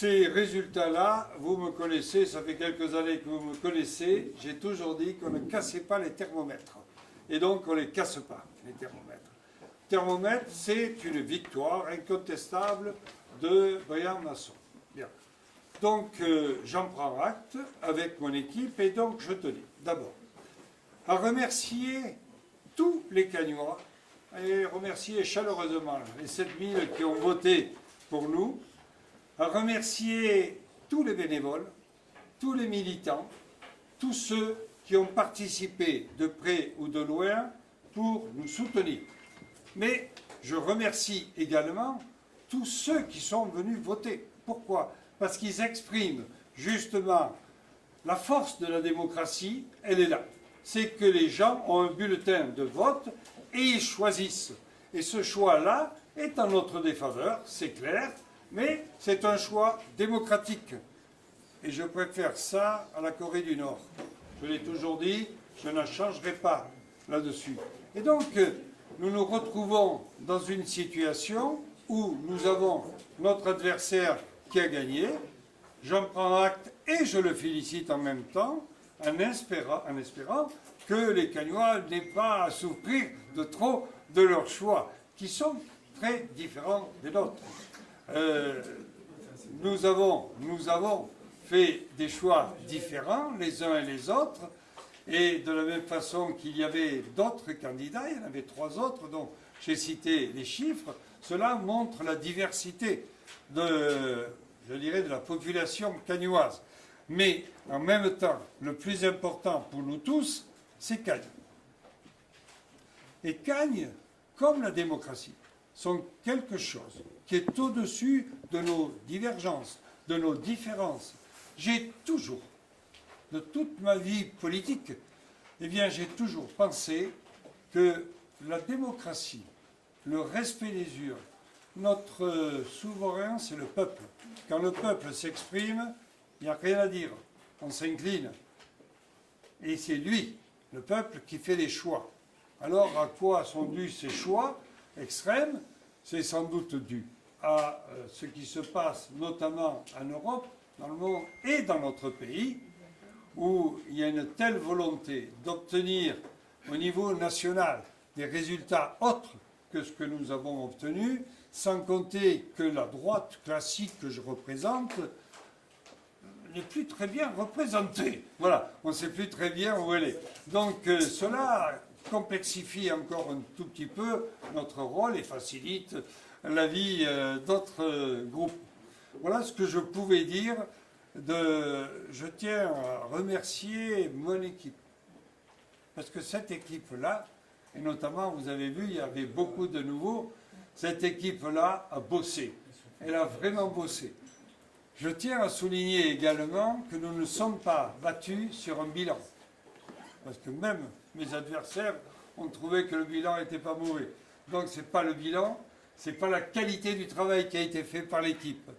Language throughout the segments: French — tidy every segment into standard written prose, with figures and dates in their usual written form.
Ces résultats-là, vous me connaissez, ça fait quelques années que vous me connaissez, j'ai toujours dit qu'on ne cassait pas les thermomètres. Et donc on ne les casse pas, les thermomètres. Thermomètre, c'est une victoire incontestable de Brian Masson. Bien. Donc j'en prends acte avec mon équipe et donc je tenais d'abord à remercier tous les Cagnois et remercier chaleureusement les 7000 qui ont voté pour nous, à remercier tous les bénévoles, tous les militants, tous ceux qui ont participé de près ou de loin pour nous soutenir. Mais je remercie également tous ceux qui sont venus voter. Pourquoi? Parce qu'ils expriment justement la force de la démocratie, elle est là. C'est que les gens ont un bulletin de vote et ils choisissent. Et ce choix-là est en notre défaveur, c'est clair, mais c'est un choix démocratique. Et je préfère ça à la Corée du Nord. Je l'ai toujours dit, je ne changerai pas là-dessus. Et donc, nous nous retrouvons dans une situation où nous avons notre adversaire qui a gagné. J'en prends acte et je le félicite en même temps, en espérant que les Cagnois n'aient pas à souffrir de trop de leurs choix, qui sont très différents des nôtres. Nous avons fait des choix différents les uns et les autres, et de la même façon qu'il y avait d'autres candidats, il y en avait 3 autres dont j'ai cité les chiffres, cela montre la diversité de la population cagnoise. Mais en même temps, le plus important pour nous tous, c'est Cagnes. Et Cagnes, comme la démocratie, sont quelque chose qui est au-dessus de nos divergences, de nos différences. J'ai toujours, de toute ma vie politique, j'ai toujours pensé que la démocratie, le respect des urnes, notre souverain, c'est le peuple. Quand le peuple s'exprime, il n'y a rien à dire, on s'incline. Et c'est lui, le peuple, qui fait les choix. Alors à quoi sont dus ces choix extrêmes? C'est sans doute dû à ce qui se passe notamment en Europe, dans le monde et dans notre pays, où il y a une telle volonté d'obtenir au niveau national des résultats autres que ce que nous avons obtenu, sans compter que la droite classique que je représente n'est plus très bien représentée. Voilà, on ne sait plus très bien où elle est. Donc cela complexifie encore un tout petit peu notre rôle et facilite la vie d'autres groupes. Voilà ce que je pouvais dire. Je tiens à remercier mon équipe. Parce que cette équipe-là, et notamment, vous avez vu, il y avait beaucoup de nouveaux, cette équipe-là a bossé. Elle a vraiment bossé. Je tiens à souligner également que nous ne sommes pas battus sur un bilan. Parce que même mes adversaires ont trouvé que le bilan n'était pas mauvais. Donc ce n'est pas le bilan, ce n'est pas la qualité du travail qui a été fait par l'équipe.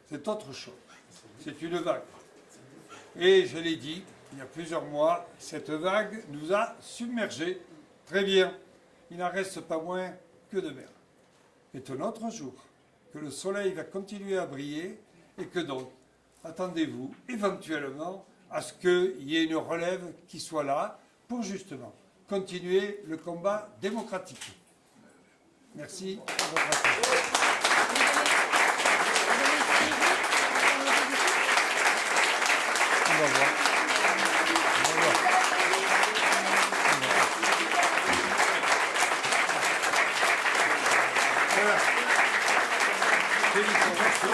C'est autre chose. C'est une vague. Et je l'ai dit, il y a plusieurs mois, cette vague nous a submergés. Très bien. Il n'en reste pas moins que de mer. C'est un autre jour que le soleil va continuer à briller et que donc, attendez-vous éventuellement à ce qu'il y ait une relève qui soit là pour justement continuer le combat démocratique. Merci pour votre attention. On va voir. Voilà. Félicitations.